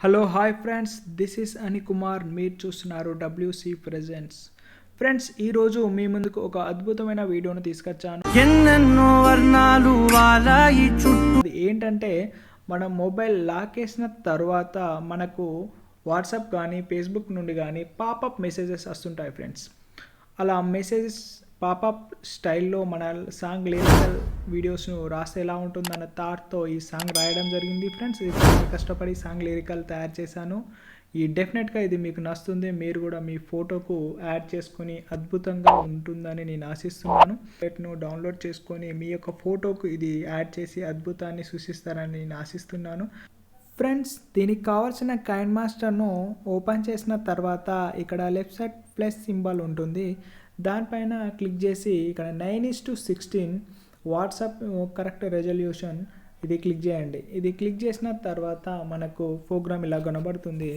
Hello hi friends, this is Anikumar. మీరు చూస్తున్నారు WC presents. Friends, ఈరోజు మీ ముందుకు ఒక అద్భుతమైన వీడియోను తీసుకొచ్చాను. ఎన్నెన్నో వర్ణాలు వాలాయి చుట్టూ. అది ఏంటంటే, మనం మొబైల్ లాక్ వేసిన తర్వాత మనకు వాట్సాప్ కానీ ఫేస్బుక్ నుండి కానీ పాపప్ మెసేజెస్ వస్తుంటాయి ఫ్రెండ్స్. అలా మెసేజెస్ పాపప్ స్టైల్లో మన సాంగ్ లిరికల్ వీడియోస్ను రాస్తే ఎలా ఉంటుందన్న థాట్తో ఈ సాంగ్ రాయడం జరిగింది ఫ్రెండ్స్. ఇది చాలా కష్టపడి సాంగ్ లిరికల్ తయారు చేశాను. డెఫినెట్గా ఇది మీకు నచ్చుతుంది. మీరు కూడా మీ ఫోటోకు యాడ్ చేసుకొని అద్భుతంగా ఉంటుందని నేను ఆశిస్తున్నాను. ను డౌన్లోడ్ చేసుకొని మీ యొక్క ఫోటోకు ఇది యాడ్ చేసి అద్భుతాన్ని సృష్టిస్తారని నేను ఆశిస్తున్నాను. ఫ్రెండ్స్, దీనికి కావాల్సిన కైన్మాస్టర్ను ఓపెన్ చేసిన తర్వాత ఇక్కడ లెఫ్ట్ సైడ్ ప్లస్ సింబల్ ఉంటుంది. దానిపైన క్లిక్ చేసి ఇక్కడ 9:16 వాట్సాప్ కరెక్ట్ రెజల్యూషన్ ఇది క్లిక్ చేయండి. ఇది క్లిక్ చేసిన తర్వాత మనకు ప్రోగ్రామ్ ఇలా కనబడుతుంది.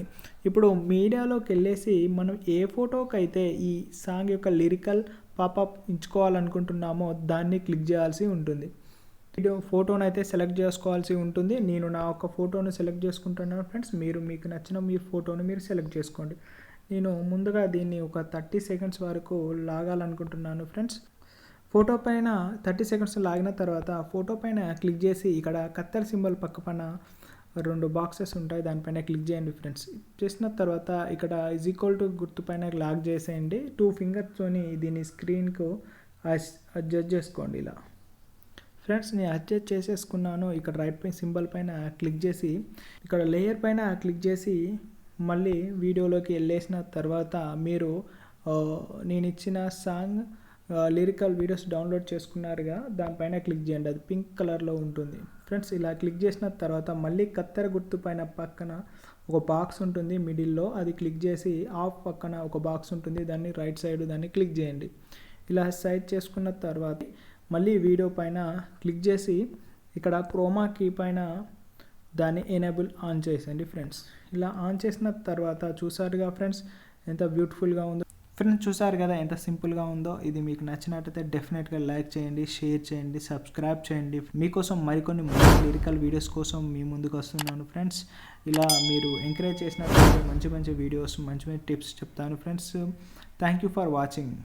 ఇప్పుడు మీడియాలోకి వెళ్ళేసి మనం ఏ ఫోటోకి అయితే ఈ సాంగ్ యొక్క లిరికల్ పాపప్ ఎంచుకోవాలనుకుంటున్నామో దాన్ని క్లిక్ చేయాల్సి ఉంటుంది. ఫోటోను అయితే సెలెక్ట్ చేసుకోవాల్సి ఉంటుంది. నేను నా ఒక ఫోటోను సెలెక్ట్ చేసుకుంటున్నాను ఫ్రెండ్స్. మీకు నచ్చిన మీ ఫోటోను మీరు సెలెక్ట్ చేసుకోండి. నేను ముందుగా దీన్ని ఒక 30 సెకండ్స్ వరకు లాగాలనుకుంటున్నాను ఫ్రెండ్స్. ఫోటో పైన 30 సెకండ్స్ లాగిన తర్వాత ఫోటో పైన క్లిక్ చేసి ఇక్కడ కత్తెర సింబల్ పక్కన 2 బాక్సెస్ ఉంటాయి, దానిపైన క్లిక్ చేయండి ఫ్రెండ్స్. చేసిన తర్వాత ఇక్కడ = గుర్తు పైన లాక్ చేసేయండి. 2 ఫింగర్స్తోని దీన్ని స్క్రీన్కు అడ్జస్ట్ చేసుకోండి. ఇలా ఫ్రెండ్స్, నేను అడ్జస్ట్ చేసేసుకున్నాను. ఇక్కడ రైట్ పైన సింబల్ పైన క్లిక్ చేసి ఇక్కడ లేయర్ పైన క్లిక్ చేసి మళ్ళీ వీడియోలోకి వెళ్ళేసిన తర్వాత మీరు నేను ఇచ్చిన సాంగ్ లిరికల్ వీడియోస్ డౌన్లోడ్ చేసుకున్నారుగా, దానిపైన క్లిక్ చేయండి. అది పింక్ కలర్లో ఉంటుంది ఫ్రెండ్స్. ఇలా క్లిక్ చేసిన తర్వాత మళ్ళీ కత్తెర గుర్తు పైన పక్కన ఒక బాక్స్ ఉంటుంది మిడిల్లో, అది క్లిక్ చేసి ఆఫ్ పక్కన ఒక బాక్స్ ఉంటుంది, దాన్ని రైట్ సైడ్ దాన్ని క్లిక్ చేయండి. ఇలా సైడ్ చేసుకున్న తర్వాత మళ్ళీ వీడియో పైన క్లిక్ చేసి ఇక్కడ క్రోమా కీ పైన దాన్ని ఎనేబుల్ ఆన్ చేసేయండి ఫ్రెండ్స్. ఇలా ఆన్ చేసిన తర్వాత చూసారుగా ఫ్రెండ్స్ ఎంత బ్యూటిఫుల్గా ఉందో. ఫ్రెండ్స్, చూసారు కదా ఎంత సింపుల్గా ఉందో. ఇది మీకు నచ్చినట్టయితే డెఫినెట్గా లైక్ చేయండి, షేర్ చేయండి, సబ్స్క్రైబ్ చేయండి. మీకోసం మరికొన్ని లిరికల్ వీడియోస్ కోసం మీ ముందుకు వస్తున్నాను ఫ్రెండ్స్. ఇలా మీరు ఎంకరేజ్ చేసినట్లయితే మంచి మంచి వీడియోస్, మంచి మంచి టిప్స్ చెప్తాను friends. Thank you for watching.